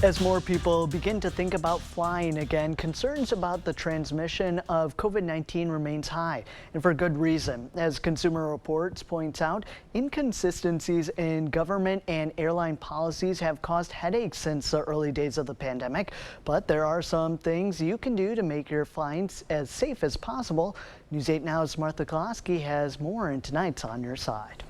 As more people begin to think about flying again, concerns about the transmission of COVID-19 remains high, and for good reason. As Consumer Reports points out, inconsistencies in government and airline policies have caused headaches since the early days of the pandemic. But there are some things you can do to make your flights as safe as possible. News 8 Now's Martha Koloski has more in tonight's On Your Side.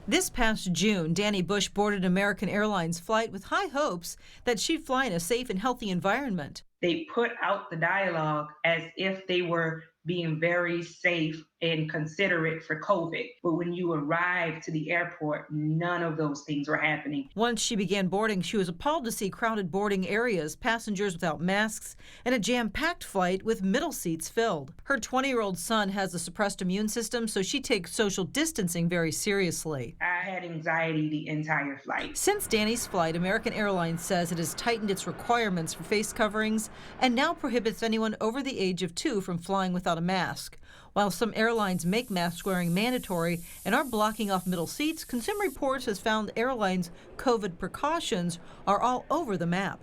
This past June, Danny Bush boarded American Airlines flight with high hopes that she'd fly in a safe and healthy environment. They put out the dialogue as if they were being very safe and considerate for COVID. But when you arrived to the airport, none of those things were happening. Once she began boarding, she was appalled to see crowded boarding areas, passengers without masks, and a jam-packed flight with middle seats filled. Her 20-year-old son has a suppressed immune system, so she takes social distancing very seriously. I had anxiety the entire flight. Since Danny's flight, American Airlines says it has tightened its requirements for face coverings and now prohibits anyone over the age of 2 from flying without a mask. While some airlines make mask wearing mandatory and are blocking off middle seats, Consumer Reports has found airlines' COVID precautions are all over the map.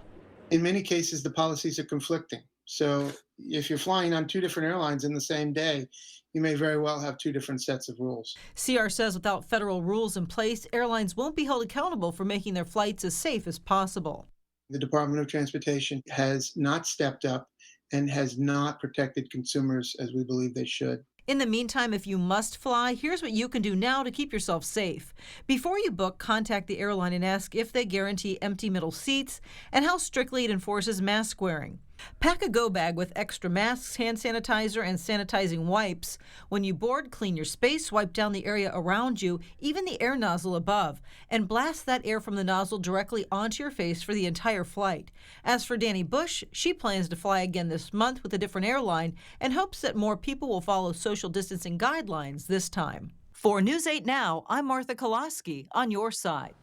In many cases, the policies are conflicting. So if you're flying on 2 different airlines in the same day, you may very well have 2 different sets of rules. CR says without federal rules in place, airlines won't be held accountable for making their flights as safe as possible. The Department of Transportation has not stepped up and has not protected consumers as we believe they should. In the meantime, if you must fly, here's what you can do now to keep yourself safe. Before you book, contact the airline and ask if they guarantee empty middle seats and how strictly it enforces mask wearing. Pack a go bag with extra masks, hand sanitizer, and sanitizing wipes. When you board, clean your space, wipe down the area around you, even the air nozzle above, and blast that air from the nozzle directly onto your face for the entire flight. As for Danny Bush, she plans to fly again this month with a different airline and hopes that more people will follow social distancing guidelines this time. For News 8 Now, I'm Martha Koloski on your side.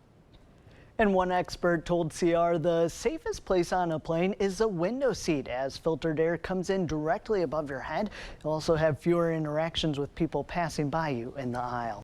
And one expert told CR the safest place on a plane is the window seat, as filtered air comes in directly above your head. You'll also have fewer interactions with people passing by you in the aisle.